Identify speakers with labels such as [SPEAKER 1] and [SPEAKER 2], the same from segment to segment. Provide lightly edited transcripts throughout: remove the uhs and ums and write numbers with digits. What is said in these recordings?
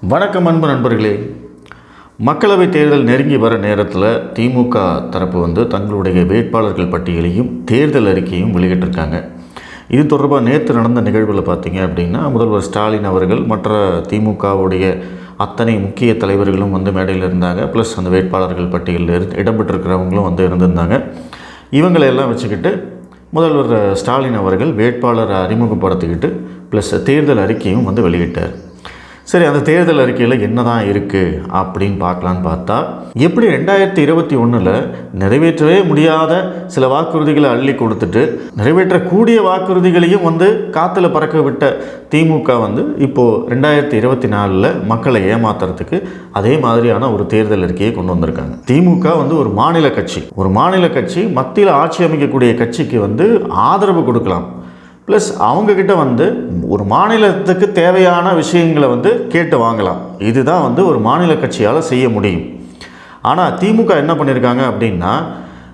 [SPEAKER 1] வணக்கம் அன்பு நண்பர்களே. மக்களவைத் தேர்தல் நெருங்கி வர நேரத்தில் திமுக தரப்பு தங்களுடைய வேட்பாளர்கள் பட்டியலையும் தேர்தல் அறிக்கையும் வெளியிட்டிருக்காங்க. இது தொடர்பாக நேற்று நடந்த நிகழ்வில் பார்த்தீங்க அப்படின்னா, முதல்வர் ஸ்டாலின் அவர்கள் மற்ற திமுகவுடைய அத்தனை முக்கிய தலைவர்களும் மேடையில் இருந்தாங்க. ப்ளஸ் அந்த வேட்பாளர்கள் பட்டியலில் இடம்பெற்றிருக்கிறவங்களும் இருந்திருந்தாங்க. இவங்களையெல்லாம் வச்சுக்கிட்டு முதல்வர் ஸ்டாலின் அவர்கள் வேட்பாளரை அறிமுகப்படுத்திக்கிட்டு ப்ளஸ் தேர்தல் அறிக்கையும் வெளியிட்டார். சரி, அந்த தேர்தல் அறிக்கையில் என்ன தான் இருக்குது அப்படின்னு பார்க்கலான்னு பார்த்தா, எப்படி 2021 நிறைவேற்றவே முடியாத சில வாக்குறுதிகளை அள்ளி கொடுத்துட்டு நிறைவேற்றக்கூடிய வாக்குறுதிகளையும் காற்றுல பறக்க விட்ட திமுக இப்போது 2024 மக்களை ஏமாத்துறதுக்கு அதே மாதிரியான ஒரு தேர்தல் அறிக்கையை கொண்டு வந்திருக்காங்க. திமுக ஒரு மாநில கட்சி மத்தியில் ஆட்சி அமைக்கக்கூடிய கட்சிக்கு ஆதரவு கொடுக்கலாம். ப்ளஸ் அவங்கக்கிட்ட ஒரு மாநிலத்துக்கு தேவையான விஷயங்களை கேட்டு வாங்கலாம். இதுதான் ஒரு மாநில கட்சியால் செய்ய முடியும். ஆனால் திமுக என்ன பண்ணியிருக்காங்க அப்படின்னா,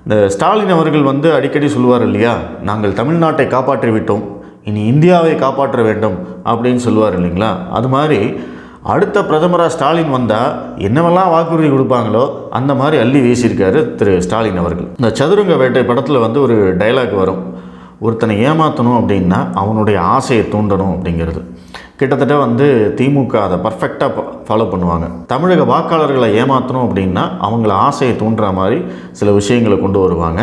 [SPEAKER 1] இந்த ஸ்டாலின் அவர்கள் அடிக்கடி சொல்லுவார் இல்லையா, நாங்கள் தமிழ்நாட்டை காப்பாற்றி விட்டோம், இனி இந்தியாவை காப்பாற்ற வேண்டும் அப்படின்னு சொல்லுவார் இல்லைங்களா. அது மாதிரி அடுத்த பிரதமராக ஸ்டாலின் வந்தால் என்னவெல்லாம் வாக்குறுதி கொடுப்பாங்களோ அந்த மாதிரி அள்ளி வீசியிருக்காரு திரு ஸ்டாலின் அவர்கள். இந்த சதுரங்க வேட்டை படத்தில் ஒரு டைலாக் வரும், ஒருத்தனை ஏமாற்றணும் அப்படின்னா அவனுடைய ஆசையை தூண்டணும் அப்படிங்கிறது. கிட்டத்தட்ட திமுக அதை பர்ஃபெக்டாக ஃபாலோ பண்ணுவாங்க. தமிழக வாக்காளர்களை ஏமாற்றணும் அப்படின்னா அவங்கள ஆசையை தூண்டுற மாதிரி சில விஷயங்களை கொண்டு வருவாங்க.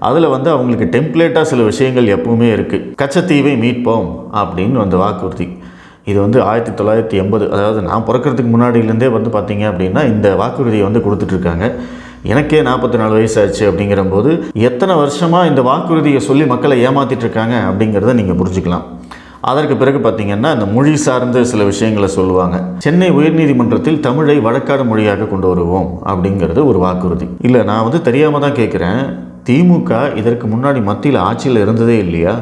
[SPEAKER 1] அதில் அவங்களுக்கு டெம்ப்ளேட்டாக சில விஷயங்கள் எப்பவுமே இருக்குது. கச்சத்தீவை மீட்போம் அப்படின்னு வாக்குறுதி. இது 1980, அதாவது நான் பிறக்கிறதுக்கு முன்னாடியிலேருந்தே பார்த்தீங்க அப்படின்னா இந்த வாக்குறுதியை கொடுத்துட்ருக்காங்க. எனக்கே 44 வயசு ஆச்சு. அப்படிங்கிறபோது எத்தனை வருஷமாக இந்த வாக்குறுதியை சொல்லி மக்களை ஏமாற்றிட்டுருக்காங்க அப்படிங்கிறத நீங்கள் புரிஞ்சுக்கலாம். அதற்கு பிறகு பார்த்திங்கன்னா இந்த மொழி சார்ந்த சில விஷயங்களை சொல்லுவாங்க. சென்னை உயர்நீதிமன்றத்தில் தமிழை வழக்காடு மொழியாக கொண்டு வருவோம் அப்படிங்கிறது ஒரு வாக்குறுதி. இல்லை, நான் தெரியாமல் தான் கேட்குறேன். திமுக இதற்கு முன்னாடி மத்தியில் ஆட்சியில் இருந்ததே இல்லையா?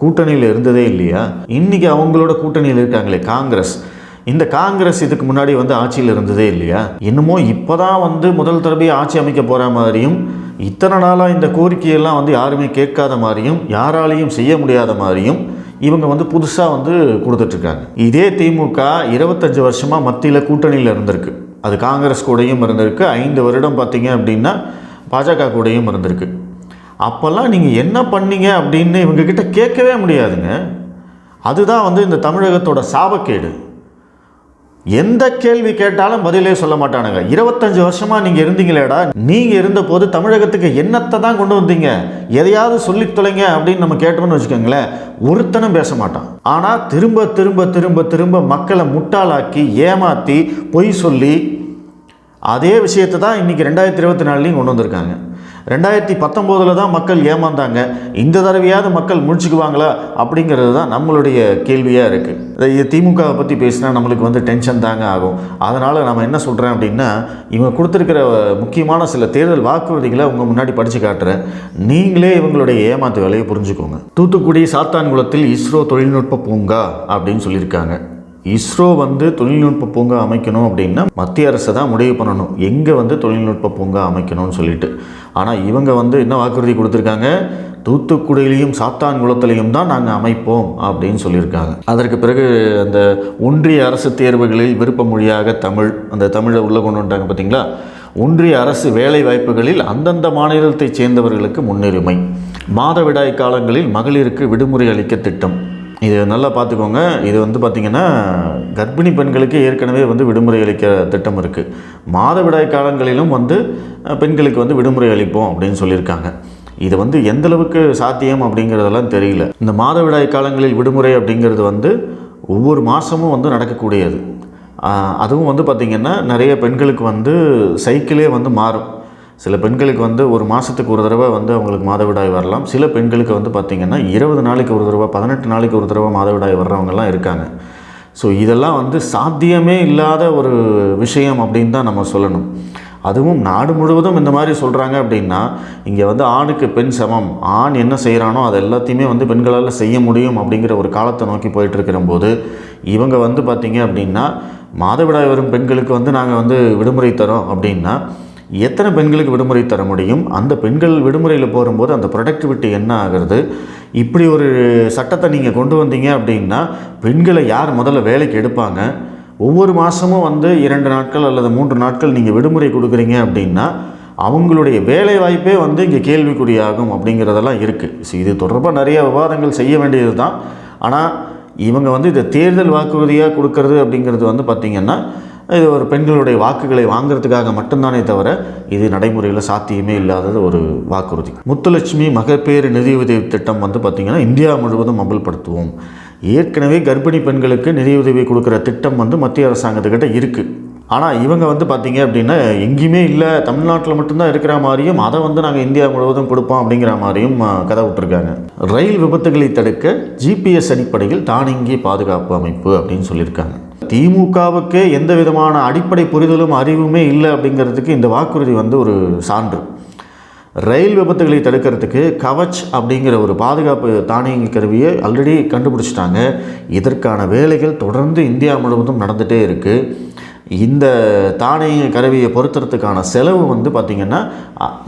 [SPEAKER 1] கூட்டணியில் இருந்ததே இல்லையா? இன்றைக்கி அவங்களோட கூட்டணியில் இருக்காங்களே காங்கிரஸ், இந்த காங்கிரஸ் இதுக்கு முன்னாடி ஆட்சியில் இருந்ததே இல்லையா? என்னமோ இப்போ தான் முதல் தடவை ஆட்சி அமைக்க போகிற மாதிரியும், இத்தனை நாளாக இந்த கோரிக்கையெல்லாம் யாருமே கேட்காத மாதிரியும், யாராலையும் செய்ய முடியாத மாதிரியும் இவங்க புதுசாக கொடுத்துட்ருக்காங்க. இதே திமுக 25 வருஷமாக மத்தியில் கூட்டணியில் இருந்திருக்கு. அது காங்கிரஸ் கூடயும் இருந்திருக்கு. 5 வருடம் பார்த்திங்க அப்படின்னா பாஜக கூடயும் இருந்திருக்கு. அப்போல்லாம் நீங்கள் என்ன பண்ணீங்க அப்படின்னு இவங்கக்கிட்ட கேட்கவே முடியாதுங்க. அதுதான் இந்த தமிழகத்தோட சாபக்கேடு. எந்த கேள்வி கேட்டாலும் பதிலே சொல்ல மாட்டானுங்க. 25 வருஷமாக நீங்கள் இருந்தீங்களேடா, நீங்கள் இருந்த போது தமிழகத்துக்கு என்னத்தை தான் கொண்டு வந்தீங்க, எதையாவது சொல்லி தொலைங்க அப்படின்னு நம்ம கேட்டோம்னு வச்சுக்கோங்களேன், ஒருத்தனும் பேச மாட்டான். ஆனால் திரும்ப திரும்ப திரும்ப திரும்ப மக்களை முட்டாளாக்கி ஏமாற்றி பொய் சொல்லி அதே விஷயத்தை தான் இன்றைக்கி 2024 கொண்டு வந்திருக்காங்க. 2019 தான் மக்கள் ஏமாந்தாங்க. இந்த தடவையாவது மக்கள் முடிச்சுக்குவாங்களா அப்படிங்கிறது தான் நம்மளுடைய கேள்வியாக இருக்குது. திமுகவை பற்றி பேசினா நம்மளுக்கு டென்ஷன் தாங்க ஆகும். அதனால் நம்ம என்ன சொல்கிறேன் அப்படின்னா, இவங்க கொடுத்துருக்கிற முக்கியமான சில தேர்தல் வாக்குறுதிகளை உங்கள் முன்னாடி படித்து காட்டுறேன். நீங்களே இவங்களுடைய ஏமாத்து வேலையை புரிஞ்சுக்கோங்க. தூத்துக்குடி சாத்தான்குளத்தில் இஸ்ரோ தொழில்நுட்ப பூங்கா அப்படின்னு சொல்லியிருக்காங்க. இஸ்ரோ தொழில்நுட்ப பூங்கா அமைக்கணும் அப்படின்னா மத்திய அரசு தான் முடிவு பண்ணணும் எங்கே தொழில்நுட்ப பூங்கா அமைக்கணும்னு சொல்லிட்டு. ஆனால் இவங்க என்ன வாக்குறுதி கொடுத்துருக்காங்க, தூத்துக்குடியிலையும் சாத்தான்குளத்திலையும் தான் நாங்கள் அமைப்போம் அப்படின்னு சொல்லியிருக்காங்க. அதற்கு பிறகு அந்த ஒன்றிய அரசு தேர்வுகளில் விருப்ப மொழியாக தமிழ், அந்த தமிழை உள்ளே கொண்டு வந்துட்டாங்க பார்த்தீங்களா. ஒன்றிய அரசு வேலை வாய்ப்புகளில் அந்தந்த மாநிலத்தைச் சேர்ந்தவர்களுக்கு முன்னுரிமை, மாதவிடாய் காலங்களில் மகளிருக்கு விடுமுறை அளிக்க திட்டம். இது நல்லா பார்த்துக்கோங்க. இது பார்த்திங்கன்னா கர்ப்பிணி பெண்களுக்கு ஏற்கனவே விடுமுறை அளிக்க திட்டம் இருக்குது. மாதவிடாய் காலங்களிலும் பெண்களுக்கு விடுமுறை அளிப்போம் அப்படின்னு சொல்லியிருக்காங்க. இது எந்தளவுக்கு சாத்தியம் அப்படிங்கிறதெல்லாம் தெரியல. இந்த மாதவிடாய் காலங்களில் விடுமுறை அப்படிங்கிறது ஒவ்வொரு மாதமும் நடக்கக்கூடியது. அதுவும் பார்த்திங்கன்னா நிறைய பெண்களுக்கு சைக்கிளே மாறும். சில பெண்களுக்கு ஒரு மாதத்துக்கு ஒரு தடவை அவங்களுக்கு மாதவிடாய் வரலாம். சில பெண்களுக்கு பார்த்திங்கன்னா 20 நாளைக்கு ஒரு தடவை, 18 நாளைக்கு ஒரு தடவை மாதவிடாய் வர்றவங்கலாம் இருக்காங்க. ஸோ இதெல்லாம் சாத்தியமே இல்லாத ஒரு விஷயம் அப்படின்னு தான் நம்ம சொல்லணும். அதுவும் நாடு முழுவதும் இந்த மாதிரி சொல்கிறாங்க அப்படின்னா, இங்கே ஆணுக்கு பெண் சமம், ஆண் என்ன செய்கிறானோ அது எல்லாத்தையுமே பெண்களால் செய்ய முடியும் அப்படிங்கிற ஒரு காலத்தை நோக்கி போயிட்டுருக்கிற போது இவங்க பார்த்திங்க அப்படின்னா மாதவிடாய் வரும் பெண்களுக்கு நாங்கள் விடுமுறை தரோம் அப்படின்னா எத்தனை பெண்களுக்கு விடுமுறை தர முடியும்? அந்த பெண்கள் விடுமுறையில் போகும்போது அந்த ப்ரொடக்டிவிட்டி என்ன ஆகிறது? இப்படி ஒரு சட்டத்தை நீங்கள் கொண்டு வந்தீங்க அப்படின்னா பெண்களை யார் முதல்ல வேலைக்கு எடுப்பாங்க? ஒவ்வொரு மாதமும் வந்து 2 நாட்கள் அல்லது 3 நாட்கள் நீங்கள் விடுமுறை கொடுக்குறீங்க அப்படின்னா அவங்களுடைய வேலை வாய்ப்பே வந்து இங்கே கேள்விக்குறியாகும் அப்படிங்கிறதெல்லாம் இருக்குது. ஸோ இது தொடர்பாக நிறைய விவாதங்கள் செய்ய வேண்டியது தான். ஆனால் இவங்க வந்து இதை தேர்தல் வாக்குறுதியாக கொடுக்கறது அப்படிங்கிறது வந்து பார்த்திங்கன்னா இது ஒரு பெண்களுடைய வாக்குகளை வாங்கிறதுக்காக மட்டும்தானே தவிர இது நடைமுறையில் சாத்தியமே இல்லாதது ஒரு வாக்குறுதி. முத்துலட்சுமி மகப்பேறு நிதியுதவி திட்டம் வந்து பார்த்திங்கன்னா இந்தியா முழுவதும் அமல்படுத்துவோம். ஏற்கனவே கர்ப்பிணி பெண்களுக்கு நிதியுதவி கொடுக்குற திட்டம் வந்து மத்திய அரசாங்கத்துக்கிட்ட இருக்குது. ஆனால் இவங்க வந்து பார்த்திங்க அப்படின்னா எங்கேயுமே இல்லை, தமிழ்நாட்டில் மட்டும்தான் இருக்கிற மாதிரியும் அதை வந்து நாங்கள் இந்தியா முழுவதும் கொடுப்போம் அப்படிங்கிற மாதிரியும் கதை விட்டுருக்காங்க. ரயில் விபத்துகளை தடுக்க ஜிபிஎஸ் அடிப்படையில் தானியங்கி பாதுகாப்பு அமைப்பு அப்படின்னு சொல்லியிருக்காங்க. திமுகவுக்கு எந்த விதமான அடிப்படை புரிதலும் அறிவுமே இல்லை அப்படிங்கிறதுக்கு இந்த வாக்குறுதி வந்து ஒரு சான்று. ரயில் விபத்துகளை தடுக்கிறதுக்கு கவச் அப்படிங்கிற ஒரு பாதுகாப்பு தானியங்கி கருவியை ஆல்ரெடி கண்டுபிடிச்சிட்டாங்க. இதற்கான வேலைகள் தொடர்ந்து இந்தியா முழுவதும் நடந்துகிட்டே இருக்குது. இந்த தானியங்கி கருவியை பொருத்துறதுக்கான செலவு வந்து பார்த்திங்கன்னா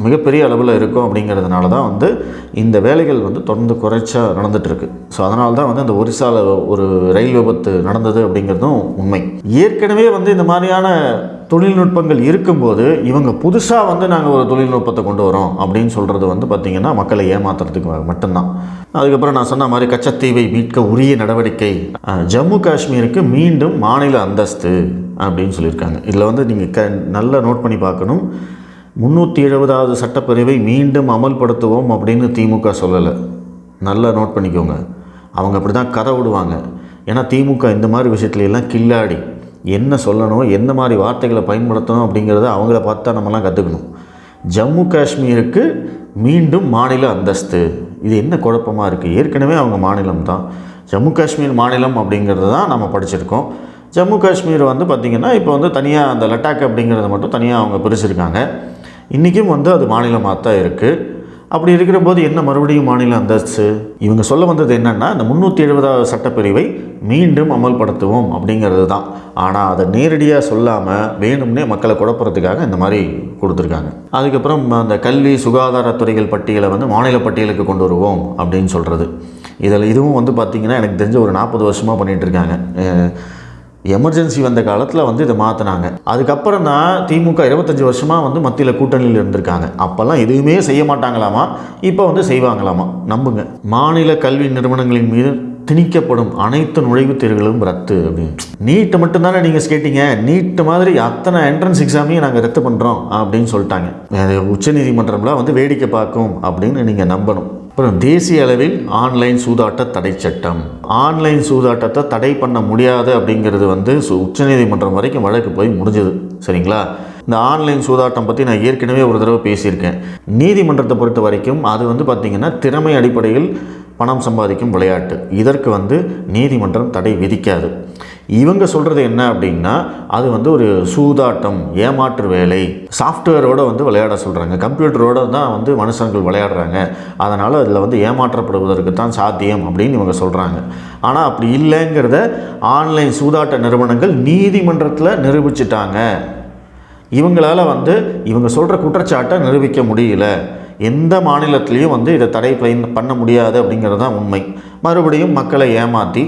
[SPEAKER 1] மிகப்பெரிய அளவில் இருக்கும். அப்படிங்கிறதுனால தான் வந்து இந்த வேலைகள் வந்து தொடர்ந்து குறைச்சா நடந்துகிட்ருக்கு. ஸோ அதனால தான் வந்து அந்த ஒரிசாவில் ஒரு ரயில் விபத்து நடந்தது அப்படிங்கிறதும் உண்மை. ஏற்கனவே வந்து இந்த மாதிரியான தொழில்நுட்பங்கள் இருக்கும்போது இவங்க புதுசாக வந்து நாங்கள் ஒரு தொழில்நுட்பத்தை கொண்டு வரோம் அப்படின்னு சொல்கிறது வந்து பார்த்திங்கன்னா மக்களை ஏமாத்துறதுக்கு மட்டும்தான். அதுக்கப்புறம் நான் சொன்ன மாதிரி கச்சத்தீவை மீட்க உரிய நடவடிக்கை, ஜம்மு காஷ்மீருக்கு மீண்டும் மாநில அந்தஸ்து அப்படின்னு சொல்லியிருக்காங்க. இதில் வந்து நீங்கள் நல்லா நோட் பண்ணி பார்க்கணும். 370வது சட்டப்பிரிவை மீண்டும் அமல்படுத்துவோம் அப்படின்னு திமுக சொல்லலை. நல்லா நோட் பண்ணிக்கோங்க. அவங்க அப்படி தான் கதை விடுவாங்க. ஏன்னா திமுக இந்த மாதிரி விஷயத்துலையெல்லாம் கில்லாடி என்ன சொல்லணும், என்ன மாதிரி வார்த்தைகளை பயன்படுத்தணும் அப்படிங்கிறத அவங்கள பார்த்தா நம்மலாம் கற்றுக்கணும். ஜம்மு காஷ்மீருக்கு மீண்டும் மாநில அந்தஸ்து, இது என்ன குழப்பமாக இருக்குது? ஏற்கனவே அவங்க மாநிலம் தான், ஜம்மு காஷ்மீர் மாநிலம் அப்படிங்கிறது தான் நம்ம படிச்சிருக்கோம். ஜம்மு காஷ்மீர் வந்து பார்த்திங்கன்னா இப்போ வந்து தனியாக அந்த லடாக் அப்படிங்கிறத மட்டும் தனியாக அவங்க பிரிச்சிருக்காங்க. இன்றைக்கும் வந்து அது மாநிலமாக தான் இருக்குது. அப்படி இருக்கிற போது என்ன மறுபடியும் மாநில அந்தஸ்து? இவங்க சொல்ல வந்தது என்னென்னா இந்த 370வது சட்டப்பிரிவை மீண்டும் அமல்படுத்துவோம் அப்படிங்கிறது தான். ஆனால் அதை நேரடியாக சொல்லாமல் வேணும்னே மக்களை குழப்பறதுக்காக இந்த மாதிரி கொடுத்துருக்காங்க. அதுக்கப்புறம் அந்த கல்வி சுகாதாரத்துறைகள் பட்டியலை வந்து மாநில பட்டியலுக்கு கொண்டு வருவோம் அப்படின்னு சொல்கிறது. இதுவும் வந்து பார்த்திங்கன்னா எனக்கு தெரிஞ்ச ஒரு 40 வருஷமாக பண்ணிகிட்ருக்காங்க. எமர்ஜென்சி வந்த காலத்தில் வந்து இதை மாற்றினாங்க. அதுக்கப்புறம் தான் திமுக 25 வருஷமாக வந்து மத்தியில் கூட்டணியில் இருந்திருக்காங்க. அப்போல்லாம் எதுவுமே செய்ய மாட்டாங்களாமா, இப்போ வந்து செய்வாங்களாமா. நம்புங்க. மாநில கல்வி நிறுவனங்களின் மீது திணிக்கப்படும் அனைத்து நுழைவுத் தேர்வுகளும் ரத்து அப்படின்னு. நீட்டை மட்டும்தானே நீங்கள் கேட்டீங்க, நீட்டு மாதிரி அத்தனை என்ட்ரன்ஸ் எக்ஸாமையும் நாங்கள் ரத்து பண்ணுறோம் அப்படின்னு சொல்லிட்டாங்க. உச்சநீதிமன்றம்லாம் வந்து வேடிக்கை பார்க்கும் அப்படின்னு நீங்கள் நம்பணும். அப்புறம் தேசிய அளவில் ஆன்லைன் சூதாட்ட தடை சட்டம். ஆன்லைன் சூதாட்டத்தை தடை பண்ண முடியாது அப்படிங்கிறது வந்து உச்சநீதிமன்றம் வரைக்கும் வழக்கு போய் முடிஞ்சது. சரிங்களா? இந்த ஆன்லைன் சூதாட்டம் பற்றி நான் ஏற்கனவே ஒரு தடவை பேசியிருக்கேன். நீதிமன்றத்தை பொறுத்த வரைக்கும் அது வந்து பார்த்திங்கன்னா திறமை அடிப்படையில் பணம் சம்பாதிக்கும் விளையாட்டு. இதற்கு வந்து நீதிமன்றம் தடை விதிக்காது. இவங்க சொல்கிறது என்ன அப்படின்னா அது வந்து ஒரு சூதாட்டம், ஏமாற்று வேலை, சாஃப்ட்வேரோடு வந்து விளையாட சொல்கிறாங்க, கம்ப்யூட்டரோடு தான் வந்து மனுஷங்கள் விளையாடுறாங்க, அதனால் அதில் வந்து ஏமாற்றப்படுவதற்கு தான் சாத்தியம் அப்படின்னு இவங்க சொல்கிறாங்க. ஆனால் அப்படி இல்லைங்கிறத ஆன்லைன் சூதாட்ட நிறுவனங்கள் நீதிமன்றத்தில் நிரூபிச்சிட்டாங்க. இவங்களால் வந்து இவங்க சொல்கிற குற்றச்சாட்டை நிரூபிக்க முடியல. எந்த மாநிலத்திலையும் வந்து இதை தடை பண்ண முடியாது அப்படிங்கிறது தான் உண்மை. மறுபடியும் மக்களை ஏமாற்றி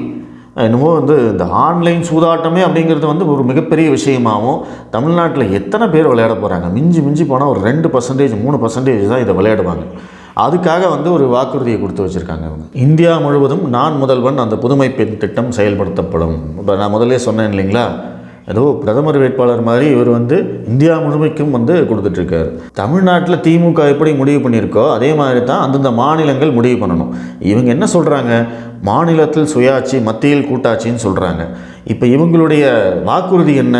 [SPEAKER 1] என்னமோ வந்து இந்த ஆன்லைன் சூதாட்டமே அப்படிங்கிறது வந்து ஒரு மிகப்பெரிய விஷயமாகவும் தமிழ்நாட்டில் எத்தனை பேர் விளையாட போகிறாங்க? மிஞ்சி போனால் ஒரு 2%, 3% தான் இதை விளையாடுவாங்க. அதுக்காக வந்து ஒரு வாக்குறுதியை கொடுத்து வச்சுருக்காங்க அவங்க. இந்தியா முழுவதும் நான் முதல்வன் அந்த புதுமை பெண் திட்டம் செயல்படுத்தப்படும். இப்போ நான் முதலே சொன்னேன் இல்லைங்களா, ஏதோ பிரதமர் வேட்பாளர் மாதிரி இவர் வந்து இந்தியா முழுமைக்கும் வந்து கொடுத்துட்ருக்காரு. தமிழ்நாட்டில் திமுக எப்படி முடிவு பண்ணியிருக்கோ அதே மாதிரி தான் அந்தந்த மாநிலங்கள் முடிவு பண்ணணும். இவங்க என்ன சொல்கிறாங்க, மாநிலத்தில் சுயாட்சி, மத்தியில் கூட்டாட்சின்னு சொல்கிறாங்க. இப்போ இவங்களுடைய வாக்குறுதி என்ன?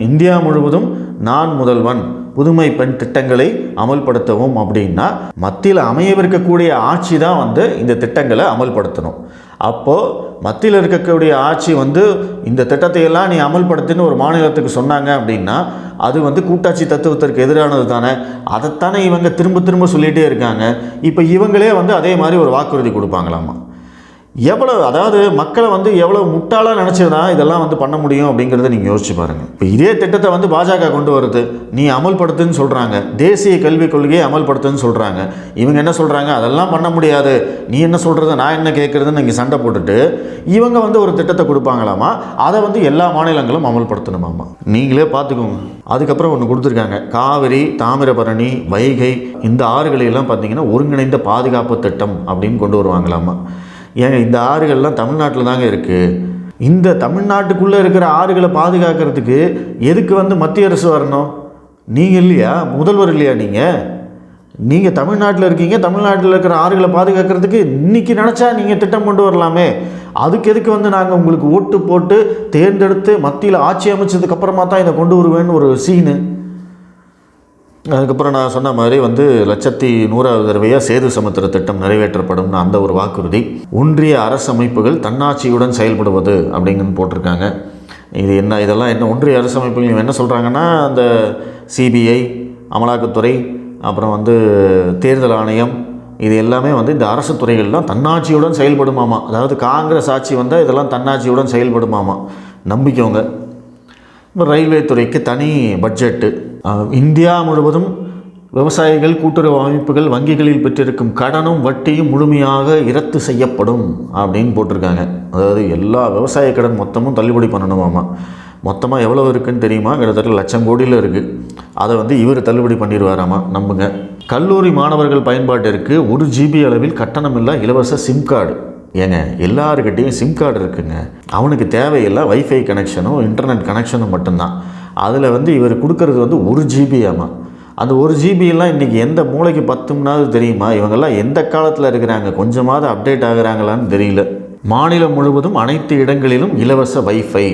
[SPEAKER 1] இந்தியா முழுவதும் நான் முதல்வன் புதுமை பெண் திட்டங்களை அமல்படுத்தவும் அப்படின்னா மத்தியில் அமையவிருக்கக்கூடிய ஆட்சி தான் வந்து இந்த திட்டங்களை அமல்படுத்தணும். அப்போது மத்தியில் இருக்கக்கூடிய ஆட்சி வந்து இந்த திட்டத்தையெல்லாம் நீ அமல்படுத்தின்னு ஒரு மாநிலத்துக்கு சொன்னாங்க அப்படின்னா அது வந்து கூட்டாட்சி தத்துவத்திற்கு எதிரானது தானே. அதைத்தானே இவங்க திரும்ப திரும்ப சொல்லிகிட்டே இருக்காங்க. இப்போ இவங்களே வந்து அதே மாதிரி ஒரு வாக்குறுதி கொடுப்பாங்களாமா. அதாவது மக்களை வந்து எவ்வளோ முட்டாளாக நினச்சதுனா இதெல்லாம் வந்து பண்ண முடியும் அப்படிங்கிறத நீங்கள் யோசிச்சு பாருங்கள். இப்போ இதே திட்டத்தை வந்து பாஜக கொண்டு வருது, நீ அமல்படுத்துன்னு சொல்கிறாங்க, தேசிய கல்விக் கொள்கையை அமல்படுத்துன்னு சொல்கிறாங்க. இவங்க என்ன சொல்கிறாங்க, அதெல்லாம் பண்ண முடியாது, நீ என்ன சொல்கிறது நான் என்ன கேட்குறதுன்னு இங்கே சண்டை போட்டுட்டு இவங்க வந்து ஒரு திட்டத்தை கொடுப்பாங்களாமா, அதை வந்து எல்லா மாநிலங்களும் அமல்படுத்தணுமாமா. நீங்களே பார்த்துக்கோங்க. அதுக்கப்புறம் ஒன்று கொடுத்துருக்காங்க, காவிரி, தாமிரபரணி, வைகை இந்த ஆறுகளையெல்லாம் பார்த்தீங்கன்னா ஒருங்கிணைந்த பாதுகாப்பு திட்டம் அப்படின்னு கொண்டு வருவாங்களாமா. ஏங்க இந்த ஆறுகள்லாம் தமிழ்நாட்டில் தாங்க இருக்குது. இந்த தமிழ்நாட்டுக்குள்ளே இருக்கிற ஆறுகளை பாதுகாக்கிறதுக்கு எதுக்கு வந்து மத்திய அரசு வரணும்? நீங்கள் இல்லையா முதல்வர், இல்லையா நீங்கள் தமிழ்நாட்டில் இருக்கீங்க, தமிழ்நாட்டில் இருக்கிற ஆறுகளை பாதுகாக்கிறதுக்கு இன்றைக்கி நினச்சா நீங்கள் திட்டம் கொண்டு வரலாமே. அதுக்கு எதுக்கு வந்து நாங்கள் உங்களுக்கு ஓட்டு போட்டு தேர்ந்தெடுத்து மத்தியில் ஆட்சி அமைச்சதுக்கப்புறமா தான் இதை கொண்டு வருவேன்னு ஒரு சீனு. அதுக்கப்புறம் நான் சொன்ன மாதிரி வந்து 1,100வது தடவையாக சேது சமுத்திர திட்டம் நிறைவேற்றப்படும்னு அந்த ஒரு வாக்குறுதி. ஒன்றிய அரசு அமைப்புகள் தன்னாட்சியுடன் செயல்படுவது அப்படிங்கன்னு போட்டிருக்காங்க. இது என்ன, இதெல்லாம் என்ன ஒன்றிய அரசு அமைப்புகள் என்ன சொல்கிறாங்கன்னா, அந்த சிபிஐ, அமலாக்கத்துறை, அப்புறம் வந்து தேர்தல் ஆணையம், இது எல்லாமே வந்து இந்த அரசு துறைகள்லாம் தன்னாட்சியுடன் செயல்படுமாமா. அதாவது காங்கிரஸ் ஆட்சி வந்தால் இதெல்லாம் தன்னாட்சியுடன் செயல்படுமாமா. நம்பிக்கோங்க. இப்போ ரயில்வே துறைக்கு தனி பட்ஜெட்டு. இந்தியா முழுவதும் விவசாயிகள், கூட்டுறவு அமைப்புகள், வங்கிகளில் பெற்றிருக்கும் கடனும் வட்டியும் முழுமையாக இரத்து செய்யப்படும் அப்படின்னு போட்டிருக்காங்க. அதாவது எல்லா விவசாய கடன் மொத்தமும் தள்ளுபடி பண்ணணுமாமா. மொத்தமாக எவ்வளோ இருக்குதுன்னு தெரியுமா? கிட்டத்தட்ட 1,00,000 கோடியில் இருக்குது. அதை வந்து இவர் தள்ளுபடி பண்ணிடுவாராமா. நம்புங்க. கல்லூரி மாணவர்கள் பயன்பாட்டிற்கு 1 GB அளவில் கட்டணமில்லா இலவச சிம் கார்டு. ஏங்க எல்லாருக்கிட்டையும் சிம் கார்டு இருக்குங்க. அவனுக்கு தேவையில்லை வைஃபை கனெக்ஷனும் இன்டர்நெட் கனெக்ஷனும் மட்டும்தான். அதில் வந்து இவர் கொடுக்கறது வந்து 1 GB ஆமாம். அந்த 1 GB எல்லாம் இன்றைக்கி எந்த மூளைக்கு பத்தும்னாவது தெரியுமா? இவங்கெல்லாம் எந்த காலத்தில் இருக்கிறாங்க? கொஞ்சமாவது அப்டேட் ஆகுறாங்களான்னு தெரியல. மாநிலம் முழுவதும் அனைத்து இடங்களிலும் இலவச வைஃபை.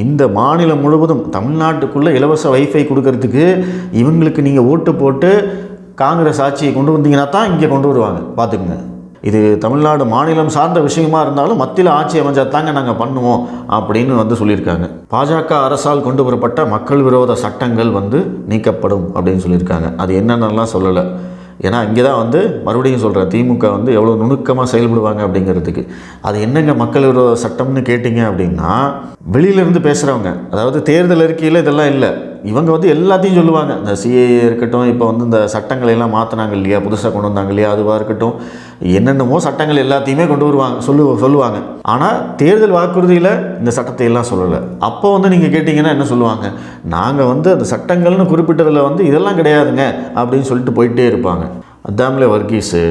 [SPEAKER 1] இந்த மாநிலம் முழுவதும் தமிழ்நாட்டுக்குள்ளே இலவச வைஃபை கொடுக்கறதுக்கு இவங்களுக்கு நீங்கள் ஓட்டு போட்டு காங்கிரஸ் ஆட்சியை கொண்டு வந்தீங்கன்னா தான் இங்கே கொண்டு வருவாங்க. பார்த்துக்குங்க. இது தமிழ்நாடு மாநிலம் சார்ந்த விஷயமா இருந்தாலும் மத்தியில் ஆட்சி அமைஞ்சால் தாங்க நாங்கள் பண்ணுவோம் அப்படின்னு வந்து சொல்லியிருக்காங்க. பாஜக அரசால் கொண்டு வரப்பட்ட மக்கள் விரோத சட்டங்கள் வந்து நீக்கப்படும் அப்படின்னு சொல்லியிருக்காங்க. அது என்னென்னலாம் சொல்லலை. ஏன்னா இங்கே தான் வந்து மறுபடியும் சொல்கிறேன், திமுக வந்து எவ்வளோ நுணுக்கமாக செயல்படுவாங்க அப்படிங்கிறதுக்கு. அது என்னங்க மக்கள் விரோத சட்டம்னு கேட்டிங்க அப்படின்னா, வெளியிலேருந்து பேசுகிறவங்க, அதாவது தேர்தல் அறிக்கையில் இதெல்லாம் இல்லை, இவங்க வந்து எல்லாத்தையும் சொல்லுவாங்க. இந்த சிஏஏ இருக்கட்டும், இப்போ வந்து இந்த சட்டங்களை எல்லாம் மாற்றினாங்க இல்லையா, புதுசாக கொண்டு வந்தாங்க இல்லையா, அதுவாக இருக்கட்டும், என்னென்னமோ சட்டங்கள் எல்லாத்தையுமே கொண்டு வருவாங்க, சொல்லுவாங்க. ஆனால் தேர்தல் வாக்குறுதியில் இந்த சட்டத்தை எல்லாம் சொல்லலை. அப்போ வந்து நீங்கள் கேட்டிங்கன்னா என்ன சொல்லுவாங்க, நாங்கள் வந்து அந்த சட்டங்கள்னு குறிப்பிட்டதில் வந்து இதெல்லாம் கிடையாதுங்க அப்படின்னு சொல்லிட்டு போயிட்டே இருப்பாங்க. அதாமலே வர்கீஸு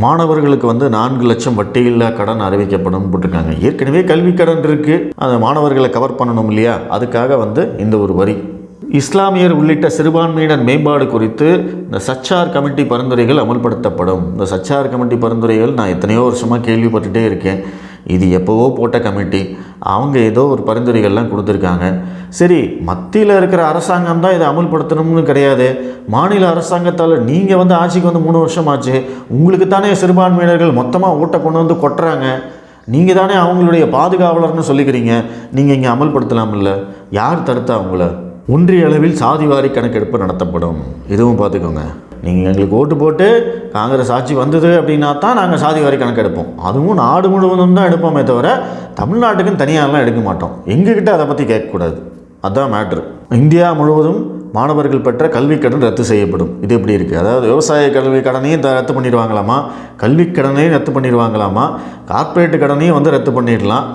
[SPEAKER 1] மாணவர்களுக்கு வந்து 4 லட்சம் வட்டியில்லா கடன் அறிவிக்கப்படும் போட்டிருக்காங்க. ஏற்கனவே கல்வி கடன் இருக்குது, அந்த மாணவர்களை கவர் பண்ணணும் இல்லையா, அதுக்காக வந்து இந்த ஒரு வரி. இஸ்லாமியர் உள்ளிட்ட சிறுபான்மையினர் மேம்பாடு குறித்து இந்த சச்சார் கமிட்டி பரிந்துரைகள் அமல்படுத்தப்படும். இந்த சச்சார் கமிட்டி பரிந்துரைகள் நான் எத்தனையோ வருஷமாக கேள்விப்பட்டுகிட்டே இருக்கேன். இது எப்போவோ போட்ட கமிட்டி, அவங்க ஏதோ ஒரு பரிந்துரைகள்லாம் கொடுத்துருக்காங்க. சரி, மத்தியில் இருக்கிற அரசாங்கம் தான் இதை அமல்படுத்தணும்னு கிடையாது. மாநில அரசாங்கத்தால் நீங்கள் வந்து ஆட்சிக்கு வந்து 3 வருஷம் ஆச்சு, உங்களுக்கு தானே சிறுபான்மையினர்கள் மொத்தமாக ஓட்டை கொண்டு வந்து கொட்டுறாங்க, நீங்கள் தானே அவங்களுடைய பாதுகாவலர்னு சொல்லிக்கிறீங்க, நீங்கள் இங்கே அமல்படுத்தலாமில்ல? யார் தடுத்தா அவங்கள? ஒன்றிய அளவில் சாதிவாரி கணக்கெடுப்பு நடத்தப்படும். இதுவும் பார்த்துக்கோங்க. நீங்கள் எங்களுக்கு ஓட்டு போட்டு காங்கிரஸ் ஆட்சி வந்தது அப்படின்னா தான் நாங்கள் சாதிவாரி கணக்கெடுப்போம். அதுவும் நாடு முழுவதும் தான் எடுப்போமே தவிர தமிழ்நாட்டுக்குன்னு தனியாரெலாம் எடுக்க மாட்டோம். எங்ககிட்ட அதை பற்றி கேட்கக்கூடாது. அதுதான் மேட்ரு. இந்தியா முழுவதும் மாணவர்கள் பெற்ற கல்வி கடன் ரத்து செய்யப்படும். இது எப்படி இருக்குது? அதாவது விவசாய கல்வி கடனையும் ரத்து பண்ணிடுவாங்களாமா, கல்வி கடனையும் ரத்து பண்ணிடுவாங்களாமா, கார்ப்பரேட் கடனையும் வந்து ரத்து பண்ணிடலாம்.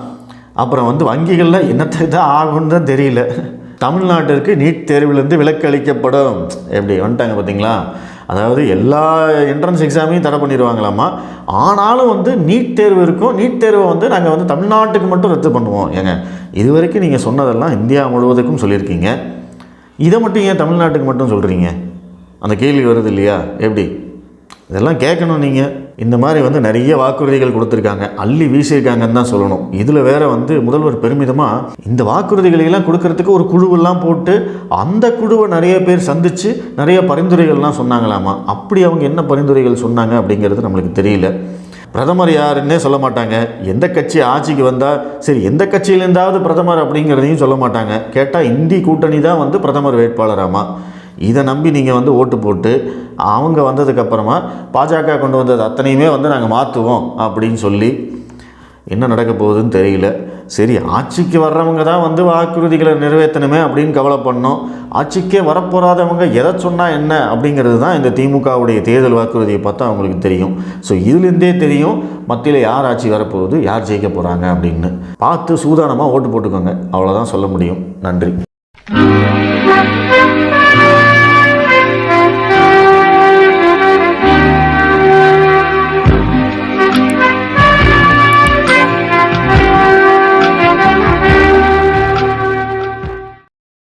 [SPEAKER 1] அப்புறம் வந்து வங்கிகளில் என்னத்தை தான் ஆகும்னு தான் தெரியல. தமிழ்நாட்டிற்கு நீட் தேர்விலிருந்து விலக்கு அளிக்கப்படும். எப்படி வந்துட்டாங்க பார்த்தீங்களா? அதாவது எல்லா என்ட்ரன்ஸ் எக்ஸாமையும் தடை பண்ணிடுவாங்களாமா. ஆனாலும் வந்து நீட் தேர்வு இருக்கும். நீட் தேர்வை வந்து நாங்கள் வந்து தமிழ்நாட்டுக்கு மட்டும் ரத்து பண்ணுவோம். ஏங்க இது வரைக்கும் நீங்கள் சொன்னதெல்லாம் இந்தியா முழுவதுக்கும் சொல்லியிருக்கீங்க, இதை மட்டும் ஏன் தமிழ்நாட்டுக்கு மட்டும் சொல்கிறீங்க? அந்த கேள்வி வருது இல்லையா? எப்படி இதெல்லாம் கேட்கணும். நீங்கள் இந்த மாதிரி வந்து நிறைய வாக்குறுதிகள் கொடுத்துருக்காங்க, அள்ளி வீசியிருக்காங்கன்னு தான் சொல்லணும். இதில் வேறு வந்து முதல்வர் பெருமிதமாக இந்த வாக்குறுதிகளெல்லாம் கொடுக்கறதுக்கு ஒரு குழுவெல்லாம் போட்டு அந்த குழுவை நிறைய பேர் சந்தித்து நிறைய பரிந்துரைகள்லாம் சொன்னாங்களாமா. அப்படி அவங்க என்ன பரிந்துரைகள் சொன்னாங்க அப்படிங்கிறது நம்மளுக்கு தெரியல. பிரதமர் யாருன்னே சொல்ல மாட்டாங்க. எந்த கட்சி ஆட்சிக்கு வந்தால் சரி, எந்த கட்சியிலேருந்தாவது பிரதமர் அப்படிங்கிறதையும் சொல்ல மாட்டாங்க. கேட்டால் இந்தி கூட்டணி தான் வந்து பிரதமர் வேட்பாளராமா. இதை நம்பி நீங்கள் வந்து ஓட்டு போட்டு அவங்க வந்ததுக்கப்புறமா பாஜக கொண்டு வந்தது அத்தனையுமே வந்து நாங்கள் மாற்றுவோம் அப்படின்னு சொல்லி என்ன நடக்க போகுதுன்னு தெரியல. சரி, ஆட்சிக்கு வர்றவங்க தான் வந்து வாக்குறுதிகளை நிறைவேற்றணுமே அப்படின்னு கவலைப்படணும். ஆட்சிக்கே வரப்போகாதவங்க எதை சொன்னால் என்ன அப்படிங்கிறது தான் இந்த திமுகவுடைய தேர்தல் வாக்குறுதியை பார்த்தா அவங்களுக்கு தெரியும். ஸோ இதுலேருந்தே தெரியும் மத்தியில் யார் ஆட்சி வரப்போகுது, யார் ஜெயிக்க போகிறாங்க அப்படின்னு. பார்த்து சூதானமாக ஓட்டு போட்டுக்கோங்க, அவ்வளோதான் சொல்ல முடியும். நன்றி.